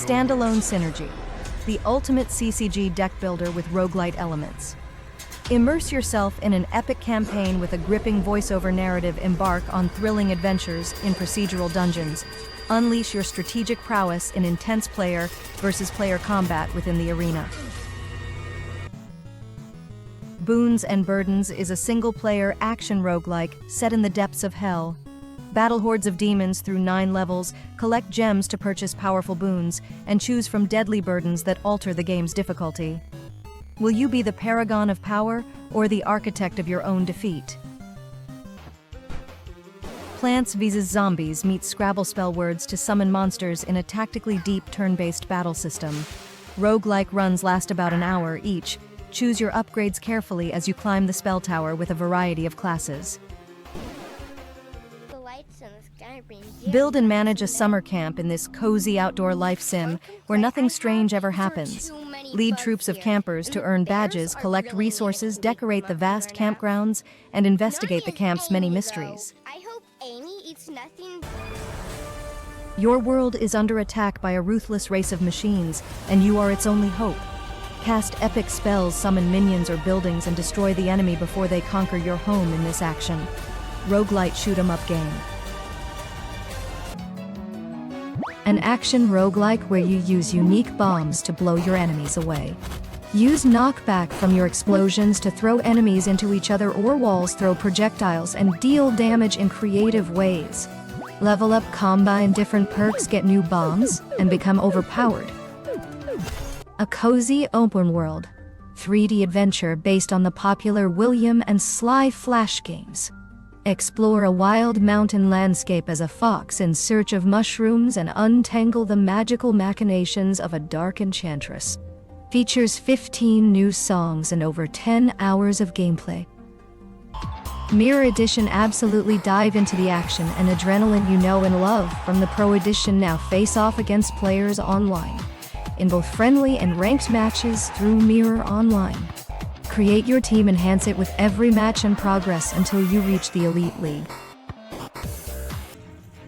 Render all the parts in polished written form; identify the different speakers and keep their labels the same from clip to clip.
Speaker 1: Standalone Synergy, the ultimate CCG deck builder with roguelite elements. Immerse yourself in an epic campaign with a gripping voiceover narrative. Embark on thrilling adventures in procedural dungeons. Unleash your strategic prowess in intense player versus player combat within the arena. Boons Burdens is a single-player action roguelike set in the depths of hell. Battle hordes of demons through 9 levels, collect gems to purchase powerful boons, and choose from deadly burdens that alter the game's difficulty. Will you be the paragon of power or the architect of your own defeat? Plants vs. Zombies meet Scrabble spell words to summon monsters in a tactically deep turn-based battle system. Roguelike runs last about an hour each. Choose your upgrades carefully as you climb the spell tower with a variety of classes. Build and manage a summer camp in this cozy outdoor life sim where nothing strange ever happens. Lead troops of campers to earn badges, collect resources, decorate the vast campgrounds, and investigate the camp's many mysteries.
Speaker 2: I hope Amy eats nothing.
Speaker 1: Your world is under attack by a ruthless race of machines, and you are its only hope. Cast epic spells, summon minions or buildings, and destroy the enemy before they conquer your home in this action. Roguelite shoot-'em-up game. An action roguelike where you use unique bombs to blow your enemies away. Use knockback from your explosions to throw enemies into each other or walls, throw projectiles, and deal damage in creative ways. Level up, combine different perks, get new bombs, and become overpowered. A cozy open world 3D adventure based on the popular William and Sly Flash games. Explore a wild mountain landscape as a fox in search of mushrooms and untangle the magical machinations of a dark enchantress. Features 15 new songs and over 10 hours of gameplay. Mirror Edition. Absolutely dive into the action and adrenaline you know and love from the Pro Edition. Now face off against players online in both friendly and ranked matches through Mirror Online. Create your team, enhance it with every match and progress until you reach the Elite League.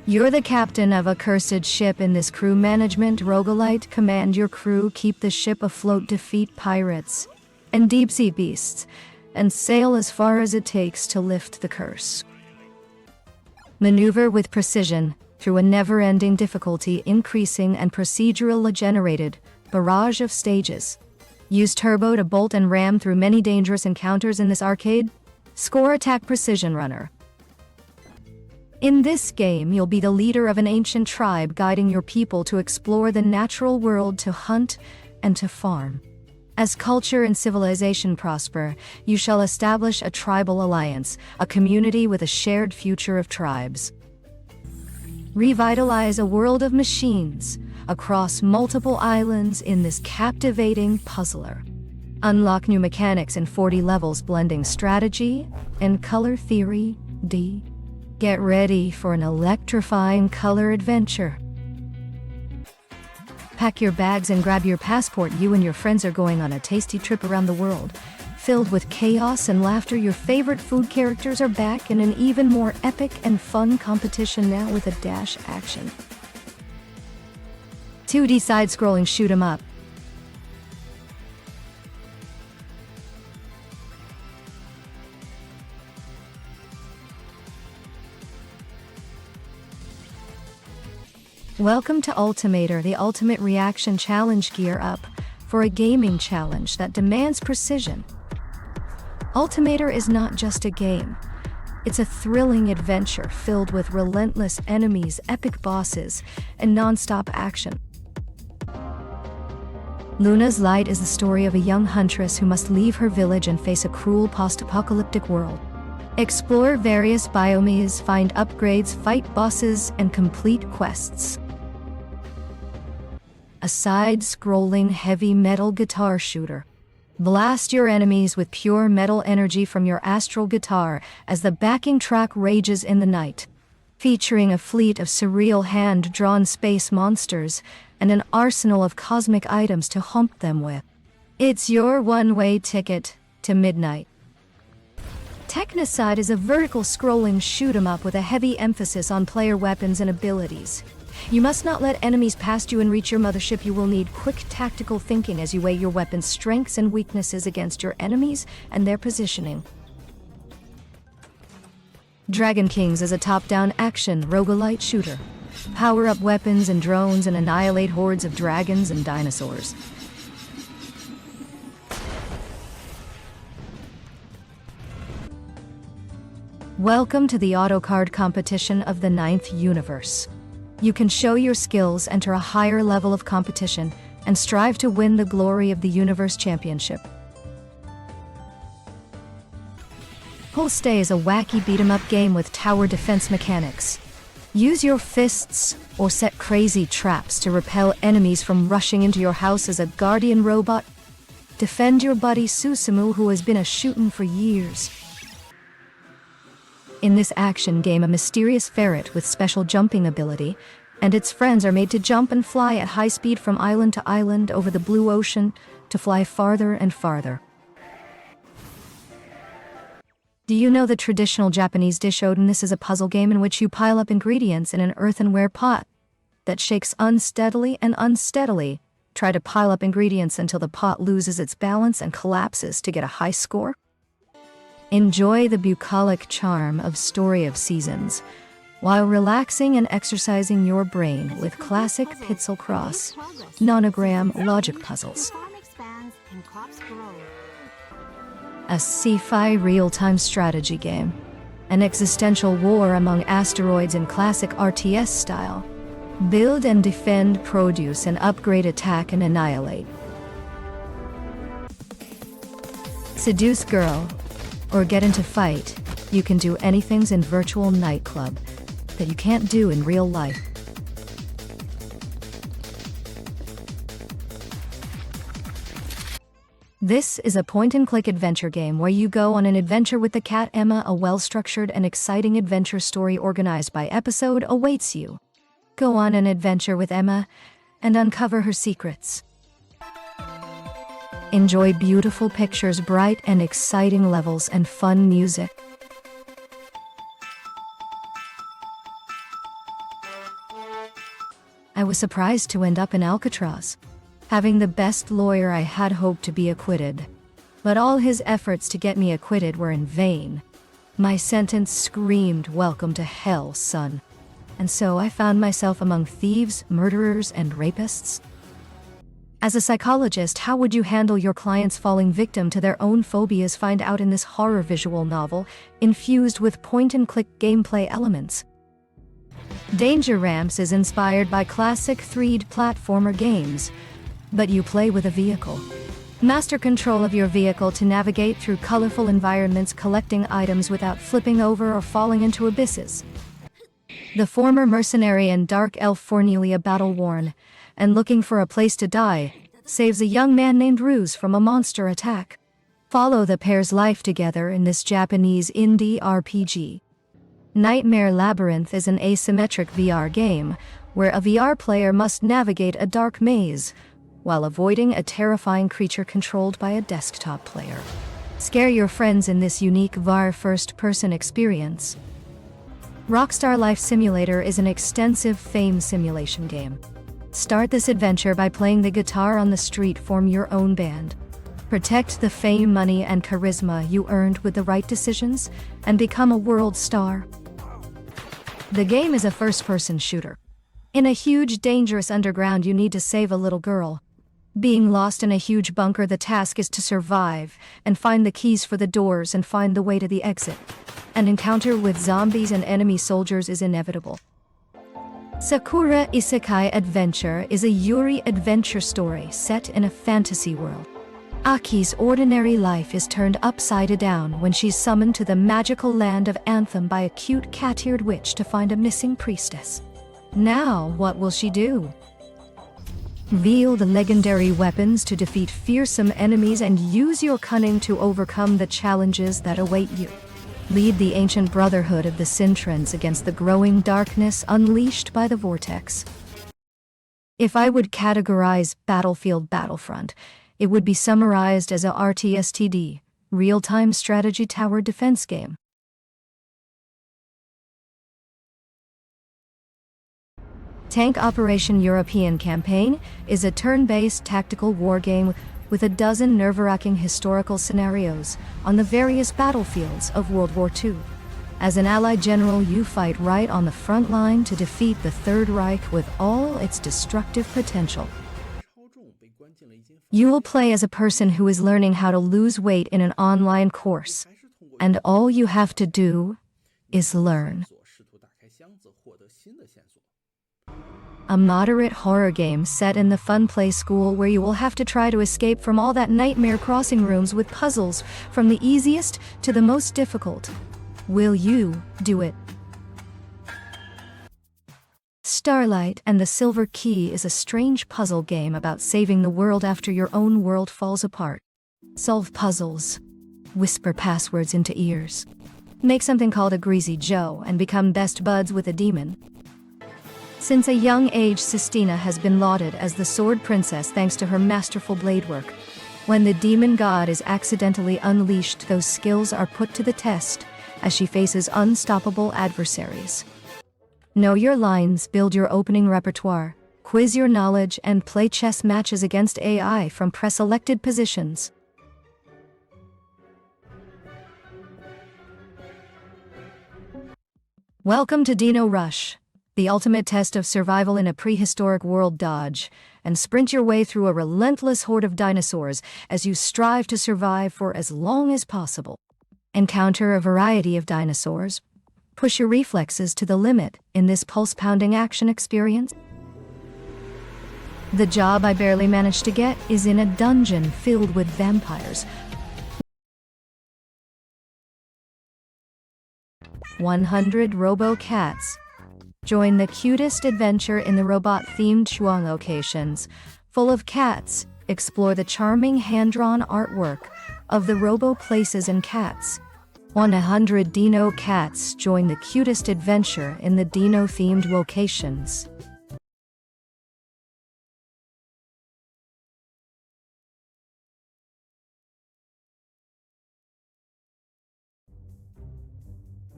Speaker 1: You're the captain of a cursed ship in this crew management roguelite. Command your crew, keep the ship afloat, defeat pirates and deep-sea beasts, and sail as far as it takes to lift the curse. Maneuver with precision through a never-ending difficulty increasing and procedural generated barrage of stages. Use turbo to bolt and ram through many dangerous encounters in this arcade. Score attack precision runner. In this game, you'll be the leader of an ancient tribe, guiding your people to explore the natural world, to hunt and to farm. As culture and civilization prosper, you shall establish a tribal alliance, a community with a shared future of tribes. Revitalize a world of machines across multiple islands in this captivating puzzler. Unlock new mechanics in 40 levels, blending strategy and color theory. Get ready for an electrifying color adventure. Pack your bags and grab your passport. You and your friends are going on a tasty trip around the world, filled with chaos and laughter. Your favorite food characters are back in an even more epic and fun competition, now with a dash action. 2D side-scrolling shoot-'em-up. Welcome to Ultimator, the ultimate reaction challenge. Gear up for a gaming challenge that demands precision. Ultimator is not just a game. It's a thrilling adventure filled with relentless enemies, epic bosses, and non-stop action. Luna's Light is the story of a young huntress who must leave her village and face a cruel post-apocalyptic world. Explore various biomes, find upgrades, fight bosses, and complete quests. A side-scrolling heavy metal guitar shooter. Blast your enemies with pure metal energy from your astral guitar as the backing track rages in the night. Featuring a fleet of surreal hand-drawn space monsters and an arsenal of cosmic items to hump them with. It's your one-way ticket to midnight. Technocide is a vertical scrolling shoot-'em-up with a heavy emphasis on player weapons and abilities. You must not let enemies past you and reach your mothership. You will need quick tactical thinking as you weigh your weapon's strengths and weaknesses against your enemies and their positioning. Dragon Kings is a top-down action roguelite shooter. Power up weapons and drones and annihilate hordes of dragons and dinosaurs. Welcome to the autocard competition of the 9th universe. You can show your skills, enter a higher level of competition, and strive to win the glory of the Universe Championship. Pull Stay is a wacky beat-em-up game with tower defense mechanics. Use your fists or set crazy traps to repel enemies from rushing into your house as a guardian robot. Defend your buddy Susumu, who has been a shootin' for years. In this action game, a mysterious ferret with special jumping ability and its friends are made to jump and fly at high speed from island to island over the blue ocean to fly farther and farther. Do you know the traditional Japanese dish Oden? This is a puzzle game in which you pile up ingredients in an earthenware pot that shakes unsteadily and unsteadily. Try to pile up ingredients until the pot loses its balance and collapses to get a high score. Enjoy the bucolic charm of Story of Seasons while relaxing and exercising your brain with classic Piczle cross nonogram logic puzzles. A sci-fi real-time strategy game. An existential war among asteroids in classic RTS style. Build and defend, produce and upgrade, attack and annihilate. Seduce girl or get into fight. You can do anythings in virtual nightclub that you can't do in real life. This is a point-and-click adventure game where you go on an adventure with the cat Emma. A well-structured and exciting adventure story organized by episode awaits you. Go on an adventure with Emma and uncover her secrets. Enjoy beautiful pictures, bright and exciting levels, and fun music. I was surprised to end up in Alcatraz. Having the best lawyer, I had hoped to be acquitted. But all his efforts to get me acquitted were in vain. My sentence screamed, "Welcome to hell, son." And so I found myself among thieves, murderers, and rapists. As a psychologist, how would you handle your clients falling victim to their own phobias? Find out in this horror visual novel, infused with point-and-click gameplay elements. Danger Ramps is inspired by classic 3D platformer games, but you play with a vehicle. Master control of your vehicle to navigate through colorful environments, collecting items without flipping over or falling into abysses. The former mercenary and dark elf Fornelia, battle-worn and looking for a place to die, saves a young man named Ruse from a monster attack. Follow the pair's life together in this Japanese indie RPG. Nightmare Labyrinth is an asymmetric VR game where a VR player must navigate a dark maze while avoiding a terrifying creature controlled by a desktop player. Scare your friends in this unique VR first-person experience. Rockstar Life Simulator is an extensive fame simulation game. Start this adventure by playing the guitar on the street, form your own band. Protect the fame, money, and charisma you earned with the right decisions, and become a world star. The game is a first-person shooter. In a huge, dangerous underground, you need to save a little girl. Being lost in a huge bunker, the task is to survive and find the keys for the doors and find the way to the exit. An encounter with zombies and enemy soldiers is inevitable. Sakura Isekai Adventure is a Yuri adventure story set in a fantasy world. Aki's ordinary life is turned upside down when she's summoned to the magical land of Anthem by a cute cat-eared witch to find a missing priestess. Now, what will she do? Wield legendary weapons to defeat fearsome enemies and use your cunning to overcome the challenges that await you. Lead the ancient brotherhood of the Sintrans against the growing darkness unleashed by the Vortex. If I would categorize Battlefield Battlefront, it would be summarized as a RTSTD, real-time strategy tower defense game. Tank Operation European Campaign is a turn-based tactical war game with a dozen nerve-wracking historical scenarios on the various battlefields of World War II. As an Allied general, you fight right on the front line to defeat the Third Reich with all its destructive potential. You will play as a person who is learning how to lose weight in an online course, and all you have to do is learn. A moderate horror game set in the FunPlay School where you will have to try to escape from all that nightmare crossing rooms with puzzles from the easiest to the most difficult. Will you do it? Starlight and the Silver Key is a strange puzzle game about saving the world after your own world falls apart. Solve puzzles. Whisper passwords into ears. Make something called a Greasy Joe and become best buds with a demon. Since a young age, Sistina has been lauded as the Sword Princess thanks to her masterful blade work. When the demon god is accidentally unleashed, those skills are put to the test as she faces unstoppable adversaries. Know your lines, build your opening repertoire, quiz your knowledge, and play chess matches against AI from pre-selected positions. Welcome to Dino Rush, the ultimate test of survival in a prehistoric world. Dodge and sprint your way through a relentless horde of dinosaurs as you strive to survive for as long as possible. Encounter a variety of dinosaurs. Push your reflexes to the limit in this pulse-pounding action experience. The job I barely managed to get is in a dungeon filled with vampires. 100 Robo Cats. Join the cutest adventure in the robot-themed Chuang locations. Full of cats, explore the charming hand-drawn artwork of the Robo places and cats. 100 Dino Cats. Join the cutest adventure in the Dino-themed locations.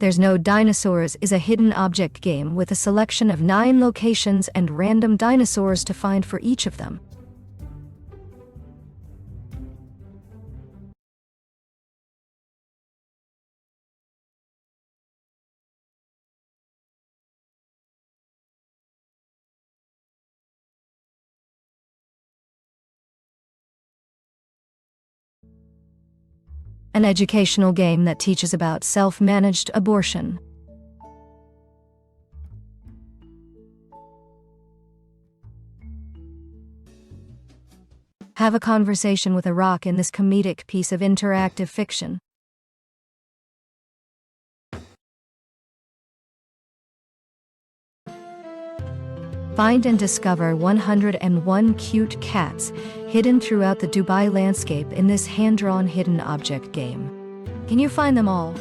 Speaker 1: There's No Dinosaurs is a hidden object game with a selection of 9 locations and random dinosaurs to find for each of them. An educational game that teaches about self-managed abortion. Have a conversation with a rock in this comedic piece of interactive fiction. Find and discover 101 cute cats hidden throughout the Dubai landscape in this hand-drawn hidden object game. Can you find them all?